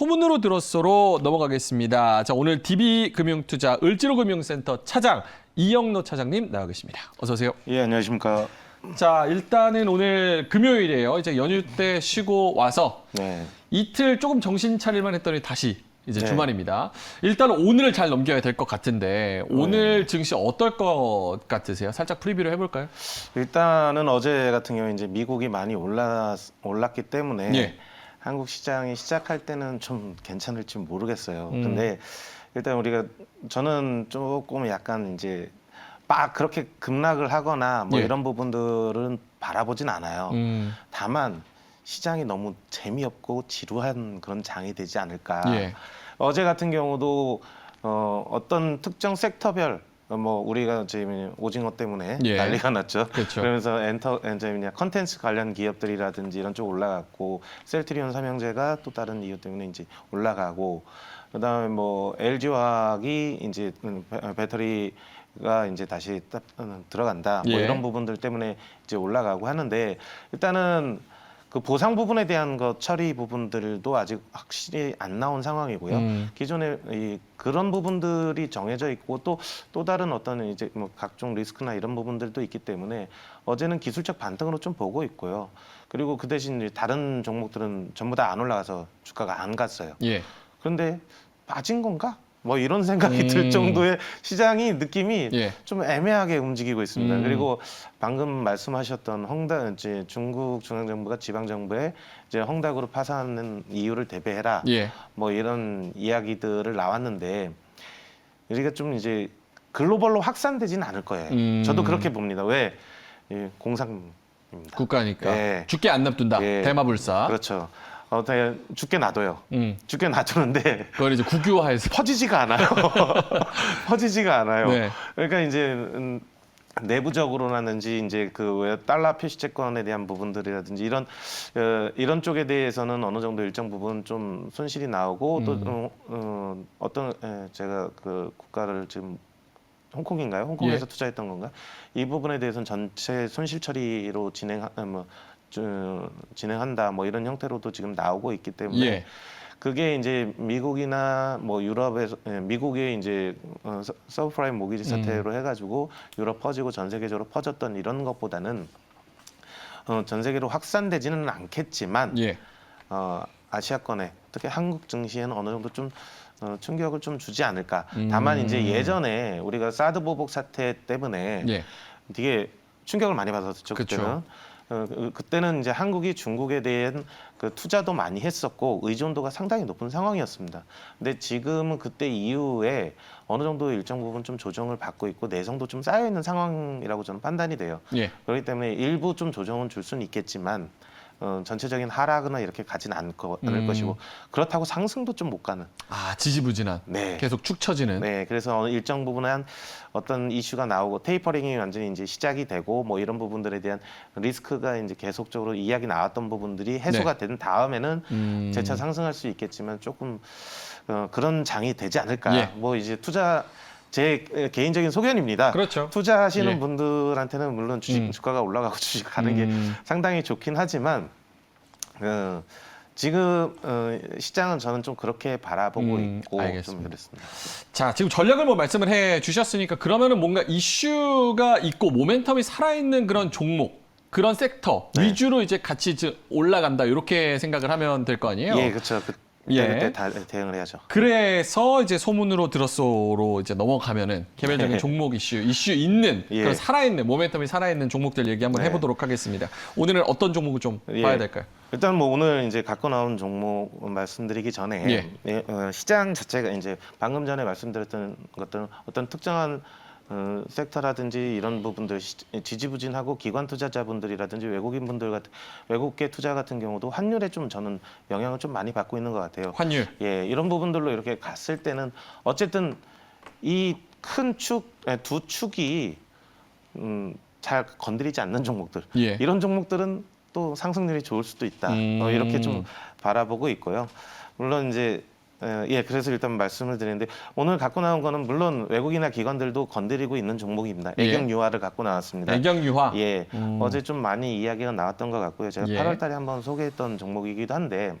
소문으로 들었어로 넘어가겠습니다. 자, 오늘 DB금융투자 을지로금융센터 차장 이영로 차장님 나와 계십니다. 어서 오세요. 예, 안녕하십니까. 자, 일단은 오늘 금요일이에요. 이제 연휴 때 쉬고 와서 네. 이틀 조금 정신 차릴만 했더니 다시 이제 네. 주말입니다. 일단 오늘을 잘 넘겨야 될 것 같은데 오늘 증시 어떨 것 같으세요? 살짝 프리뷰를 해볼까요? 일단은 어제 같은 경우에 이제 미국이 많이 올랐기 때문에 예. 한국 시장이 시작할 때는 좀 괜찮을지 모르겠어요. 음. 근데 일단 저는 조금 약간 이제 막 그렇게 급락을 하거나 뭐 예. 이런 부분들은 바라보진 않아요. 다만 시장이 너무 재미없고 지루한 그런 장이 되지 않을까. 예. 어제 같은 경우도 어떤 특정 섹터별 뭐 우리가 지금 오징어 때문에 예. 난리가 났죠. 그렇죠. 그러면서 컨텐츠 관련 기업들이라든지 이런 쪽 올라갔고 셀트리온 삼형제가 또 다른 이유 때문에 이제 올라가고 그다음에 뭐 LG화학이 이제 배터리가 이제 다시 들어간다. 뭐 예. 이런 부분들 때문에 이제 올라가고 하는데 일단은 그 보상 부분에 대한 것 처리 부분들도 아직 확실히 안 나온 상황이고요. 기존에 그런 부분들이 정해져 있고 또 다른 어떤 이제 뭐 각종 리스크나 이런 부분들도 있기 때문에 어제는 기술적 반등으로 좀 보고 있고요. 그리고 그 대신 이제 다른 종목들은 전부 다 안 올라가서 주가가 안 갔어요. 예. 그런데 빠진 건가? 뭐 이런 생각이 들 정도의 시장이 느낌이 예. 좀 애매하게 움직이고 있습니다. 그리고 방금 말씀하셨던 이제 중국 중앙정부가 지방정부에 이제 헝다그룹 파산하는 이유를 대비해라. 예. 뭐 이런 이야기들을 나왔는데 우리가 좀 이제 글로벌로 확산되지는 않을 거예요. 저도 그렇게 봅니다. 왜? 공상입니다. 국가니까 예. 죽게 안 놔둔다. 예. 대마불사. 그렇죠. 죽게 놔둬요. 음. 죽게 놔두는데 그걸 이제 국유화해서. 퍼지지가 않아요. 퍼지지가 않아요. 네. 그러니까 이제 내부적으로라든지 이제 그 왜 달러 표시채권에 대한 부분들이라든지 이런 쪽에 대해서는 어느 정도 일정 부분 좀 손실이 나오고 또 제가 그 국가를 지금 홍콩인가요? 홍콩에서 예. 투자했던 건가? 이 부분에 대해서는 전체 손실 처리로 진행한다 뭐 이런 형태로도 지금 나오고 있기 때문에 예. 그게 이제 미국이나 뭐 유럽에서 미국의 이제 서브프라임 모기지 사태로 해가지고 유럽 퍼지고 전 세계적으로 퍼졌던 이런 것보다는 전 세계로 확산되지는 않겠지만 예. 아시아권에 특히 한국 증시에는 어느 정도 좀 충격을 좀 주지 않을까. 다만 이제 예전에 우리가 사드 보복 사태 때문에 예. 되게 충격을 많이 받았었죠. 그때는. 그때는 이제 한국이 중국에 대한 그 투자도 많이 했었고 의존도가 상당히 높은 상황이었습니다. 근데 지금은 그때 이후에 어느 정도 일정 부분 좀 조정을 받고 있고 내성도 좀 쌓여 있는 상황이라고 저는 판단이 돼요. 예. 그렇기 때문에 일부 좀 조정은 줄 수는 있겠지만 전체적인 하락은 이렇게 가진 않을 것이고 그렇다고 상승도 좀 못 가는. 아, 지지부진한. 네. 계속 축 처지는. 네, 그래서 일정 부분은 어떤 이슈가 나오고 테이퍼링이 완전히 이제 시작이 되고 뭐 이런 부분들에 대한 리스크가 이제 계속적으로 이야기 나왔던 부분들이 해소가 된 다음에는 재차 상승할 수 있겠지만 조금 그런 장이 되지 않을까. 예. 뭐 이제 제 개인적인 소견입니다. 그렇죠. 투자하시는 예. 분들한테는 물론 주가가 올라가고 주식 가는 게 상당히 좋긴 하지만 지금 시장은 저는 좀 그렇게 바라보고 있고 알겠습니다. 좀 그렇습니다. 자, 지금 전략을 뭐 말씀을 해 주셨으니까 그러면은 뭔가 이슈가 있고 모멘텀이 살아있는 그런 종목, 그런 섹터 네. 위주로 이제 같이 올라간다 이렇게 생각을 하면 될 거 아니에요? 예, 그렇죠. 그때 다 대응을 해야죠. 그래서 이제 소문으로 들었소로 이제 넘어가면은 개별적인 종목 이슈 있는 예. 그런 살아있는 모멘텀이 살아있는 종목들 얘기 한번 네. 해보도록 하겠습니다. 오늘은 어떤 종목을 좀 예. 봐야 될까요? 일단 뭐 오늘 이제 갖고 나온 종목 말씀드리기 전에 시장 자체가 이제 방금 전에 말씀드렸던 것들은 어떤 특정한 섹터라든지 이런 부분들 지지부진하고 기관 투자자분들이라든지 외국계 투자 같은 경우도 환율에 좀 저는 영향을 좀 많이 받고 있는 것 같아요. 환율. 예, 이런 부분들로 이렇게 갔을 때는 어쨌든 이 큰 두 축이 잘 건드리지 않는 종목들 예. 이런 종목들은 또 상승률이 좋을 수도 있다. 이렇게 좀 바라보고 있고요. 물론 이제 그래서 일단 말씀을 드리는데 오늘 갖고 나온 거는 물론 외국이나 기관들도 건드리고 있는 종목입니다. 예. 애경유화를 갖고 나왔습니다. 애경유화. 예, 어제 좀 많이 이야기가 나왔던 것 같고요. 제가 예. 8월 달에 한번 소개했던 종목이기도 한데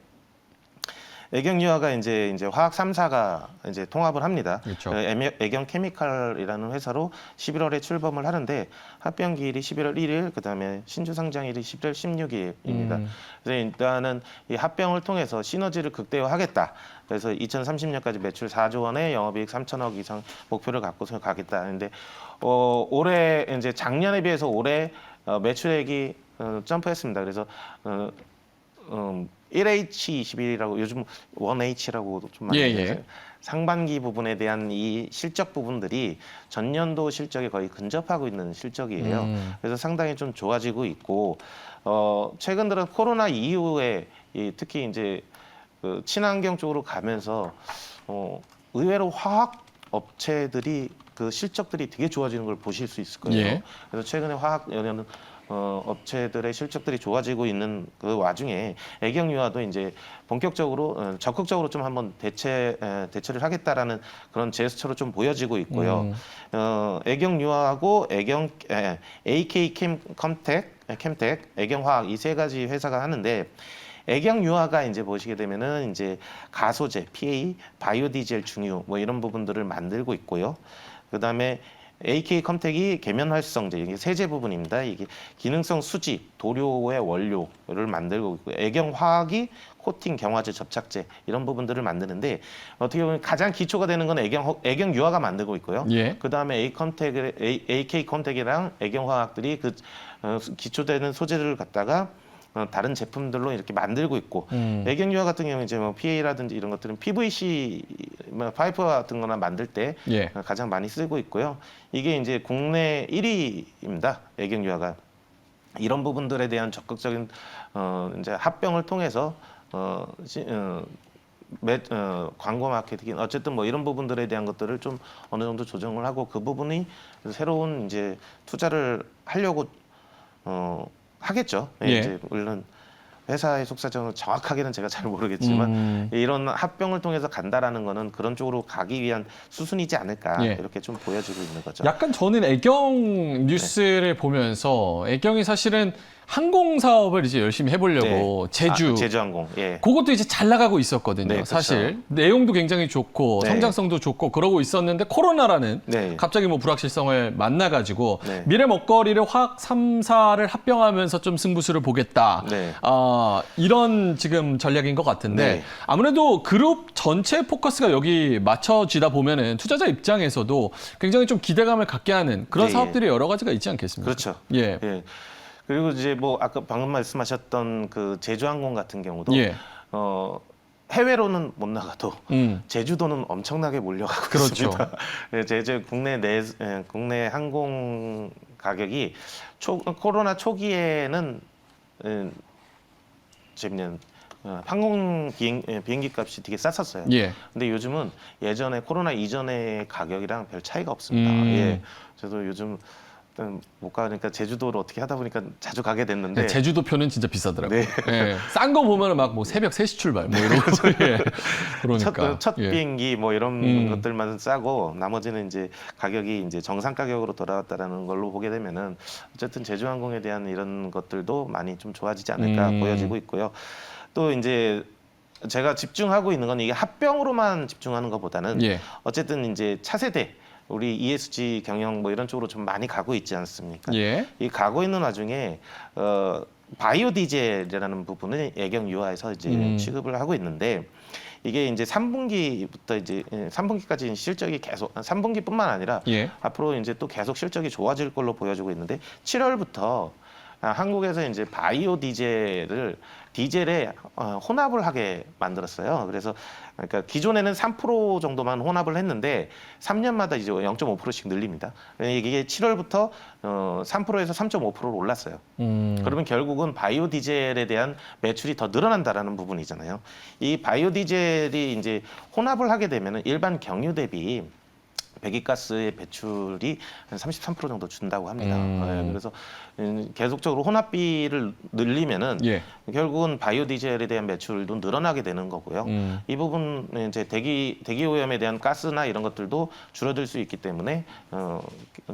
애경 유화가 이제 화학 3사가 이제 통합을 합니다. 그렇죠. 애경 케미칼이라는 회사로 11월에 출범을 하는데 합병 기일이 11월 1일, 그다음에 신주 상장일이 11월 16일입니다. 그래서 일단은 이 합병을 통해서 시너지를 극대화하겠다. 그래서 2030년까지 매출 4조 원에 영업이익 3천억 이상 목표를 갖고서 가겠다. 근데 올해 이제 작년에 비해서 올해 매출액이 점프했습니다. 그래서 1H21이라고 요즘 1H라고 좀 많이 얘기해요. 상반기 부분에 대한 이 실적 부분들이 전년도 친적에 거의 근접하고 있는 실적이에요. 그래서 상당히 좀 좋아지고 있고 최근 들어 코로나 이후에 특히 이제 그 친환경 쪽으로 가면서 의외로 화학 업체들이 그 실적들이 되게 좋아지는 걸 보실 수 있을 거예요. 예. 그래서 최근에 화학 연료는 업체들의 실적들이 좋아지고 있는 그 와중에 애경유화도 이제 본격적으로 적극적으로 좀 한번 대처를 하겠다라는 그런 제스처로 좀 보여지고 있고요. 애경유화하고 AK 캠텍, 애경화학 이 세 가지 회사가 하는데 애경유화가 이제 보시게 되면은 이제 가소제, PA, 바이오디젤 중유 뭐 이런 부분들을 만들고 있고요. 그다음에 AK 컴텍이 계면 활성제, 이게 세제 부분입니다. 이게 기능성 수지, 도료의 원료를 만들고 있고, 애경화학이 코팅, 경화제, 접착제 이런 부분들을 만드는데 어떻게 보면 가장 기초가 되는 건 애경유화가 만들고 있고요. 예. 그다음에 AK 컴텍이랑 애경화학들이 그 기초되는 소재들을 갖다가 다른 제품들로 이렇게 만들고 있고 애경유화 같은 경우는 이제 뭐 PA라든지 이런 것들은 PVC 파이프 같은 거나 만들 때 가장 많이 쓰고 있고요. 이게 이제 국내 1위입니다. 애경유화가 이런 부분들에 대한 적극적인 이제 합병을 통해서 광고 마케팅 어쨌든 뭐 이런 부분들에 대한 것들을 좀 어느 정도 조정을 하고 그 부분이 새로운 이제 투자를 하려고 하겠죠. 예. 이제 물론 회사의 속사정은 정확하게는 제가 잘 모르겠지만 이런 합병을 통해서 간다라는 거는 그런 쪽으로 가기 위한 수순이지 않을까 이렇게 좀 보여지고 있는 거죠. 약간 저는 애경 뉴스를 보면서 애경이 사실은 항공 사업을 이제 열심히 해보려고 제주항공 그것도 이제 잘 나가고 있었거든요. 네, 사실 내용도 굉장히 좋고 성장성도 좋고 그러고 있었는데 코로나라는 갑자기 뭐 불확실성을 만나가지고 미래 먹거리를 화학 3사를 합병하면서 좀 승부수를 보겠다. 이런 지금 전략인 것 같은데 아무래도 그룹 전체 포커스가 여기 맞춰지다 보면은 투자자 입장에서도 굉장히 좀 기대감을 갖게 하는 그런 사업들이 여러 가지가 있지 않겠습니까? 그렇죠. 예. 그리고 이제 뭐 아까 방금 말씀하셨던 그 제주항공 같은 경우도 해외로는 못 나가도 제주도는 엄청나게 몰려가고 있습니다. 제주 국내 항공 가격이 코로나 초기에는 항공 비행기 값이 되게 쌌었어요. 근데 요즘은 예전에 코로나 이전의 가격이랑 별 차이가 없습니다. 저도 요즘 못 가니까 제주도를 어떻게 하다 보니까 자주 가게 됐는데 제주도 표는 진짜 비싸더라고요. 싼 거 보면 막 뭐 새벽 3시 출발 뭐 이런 거. 그러니까 첫 비행기 뭐 이런 것들만 싸고 나머지는 이제 가격이 이제 정상 가격으로 돌아왔다라는 걸로 보게 되면은 어쨌든 제주항공에 대한 이런 것들도 많이 좀 좋아지지 않을까 보여지고 있고요. 또 이제 제가 집중하고 있는 건 이게 합병으로만 집중하는 것보다는 어쨌든 이제 차세대 우리 ESG 경영 뭐 이런 쪽으로 좀 많이 가고 있지 않습니까? 이 가고 있는 와중에 바이오 디젤이라는 부분을 애경유화에서 이제 취급을 하고 있는데 이게 이제 3분기부터 이제 3분기까지 실적이 계속 3분기뿐만 아니라 앞으로 이제 또 계속 실적이 좋아질 걸로 보여지고 있는데 7월부터 한국에서 이제 바이오 디젤에 혼합을 하게 만들었어요. 그래서 그러니까 기존에는 3% 정도만 혼합을 했는데 3년마다 이제 0.5%씩 늘립니다. 이게 7월부터 3%에서 3.5%로 올랐어요. 그러면 결국은 바이오 디젤에 대한 매출이 더 늘어난다라는 부분이잖아요. 이 바이오 디젤이 이제 혼합을 하게 되면은 일반 경유 대비 배기가스의 배출이 한 33% 정도 준다고 합니다. 그래서 계속적으로 혼합비를 늘리면은 결국은 바이오 디젤에 대한 매출도 늘어나게 되는 거고요. 이 부분 이제 대기 오염에 대한 가스나 이런 것들도 줄어들 수 있기 때문에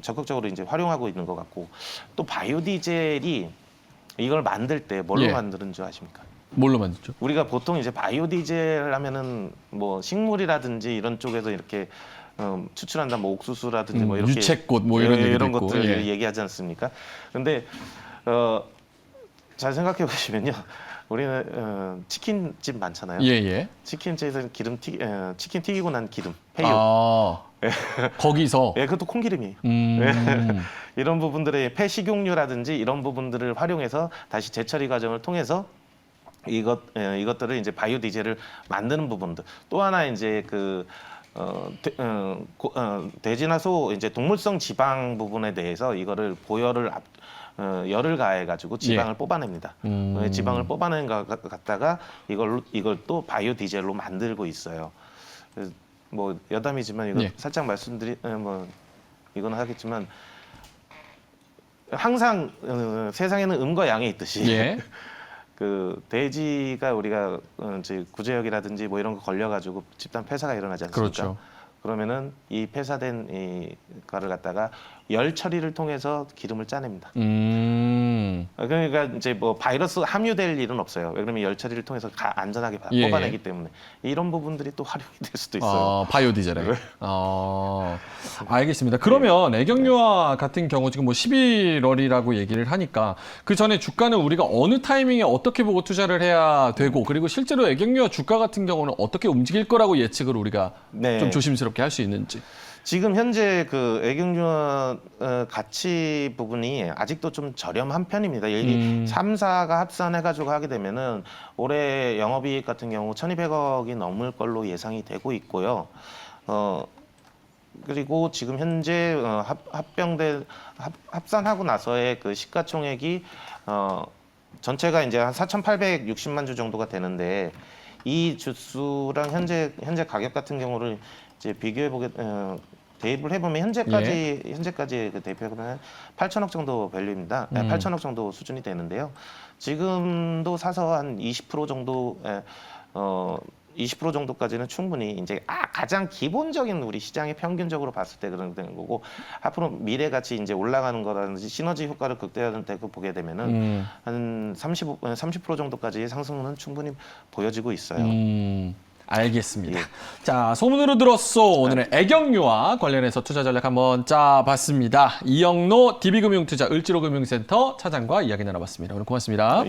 적극적으로 이제 활용하고 있는 것 같고 또 바이오 디젤이 이걸 만들 때 뭘로 만드는 줄 아십니까? 뭘로 만들죠? 우리가 보통 이제 바이오 디젤 하면은 뭐 식물이라든지 이런 쪽에서 이렇게 추출한다, 뭐 옥수수라든지 뭐 이렇게 유채꽃 뭐 이런 얘기도 이런 있고. 것들 예. 얘기하지 않습니까? 근데 잘 생각해 보시면요, 우리는 치킨집 많잖아요. 예. 치킨집에서 치킨 튀기고 난 기름, 폐유. 거기서. 예, 그것도 콩기름이에요. 이런 부분들의 폐식용유라든지 이런 부분들을 활용해서 다시 재처리 과정을 통해서 이것들을 이제 바이오 디젤을 만드는 부분들. 또 하나 이제 돼지나 소 이제 동물성 지방 부분에 대해서 이거를 보열을 열을 가해 가지고 지방을 뽑아냅니다. 지방을 뽑아낸 것 갖다가 이걸 또 바이오 디젤로 만들고 있어요. 그래서 뭐 여담이지만 이거 살짝 뭐 이거는 하겠지만 항상 세상에는 음과 양이 있듯이 그 돼지가 우리가 이제 구제역이라든지 뭐 이런 거 걸려가지고 집단 폐사가 일어나지 않습니까? 그렇죠. 그러면은 이 폐사된 이 거를 갖다가 열 처리를 통해서 기름을 짜냅니다. 그러니까 이제 뭐 바이러스 함유될 일은 없어요. 왜냐면 열 처리를 통해서 안전하게 뽑아내기 때문에 이런 부분들이 또 활용이 될 수도 있어요. 바이오 디젤에. 알겠습니다. 그러면 애경유화 같은 경우 지금 뭐 11월이라고 얘기를 하니까 그 전에 주가는 우리가 어느 타이밍에 어떻게 보고 투자를 해야 되고 그리고 실제로 애경유화 주가 같은 경우는 어떻게 움직일 거라고 예측을 우리가 좀 조심스럽게 할 수 있는지. 지금 현재 그 애경유화 가치 부분이 아직도 좀 저렴한 편입니다. 여기 3사가 합산해가지고 하게 되면은 올해 영업이익 같은 경우 1,200억이 넘을 걸로 예상이 되고 있고요. 그리고 지금 현재 합산하고 나서의 그 시가총액이 전체가 이제 한 4,860만 주 정도가 되는데 이 주수랑 현재 가격 같은 경우를 이제 비교해 보게 대입을 해보면 현재까지 그 대표하면 8천억 정도 밸류입니다. 8천억 정도 수준이 되는데요. 지금도 사서 한 20% 정도 20% 정도까지는 충분히 이제 가장 기본적인 우리 시장의 평균적으로 봤을 때 그런 거고 앞으로 미래 가치 이제 올라가는 거라든지 시너지 효과를 극대화하는 데 보게 되면은 한 30% 정도까지의 상승은 충분히 보여지고 있어요. 알겠습니다. 자, 소문으로 들었어. 오늘은 애경유화 관련해서 투자 전략 한번 짜봤습니다. 이영로 DB금융투자 을지로금융센터 차장과 이야기 나눠봤습니다. 오늘 고맙습니다.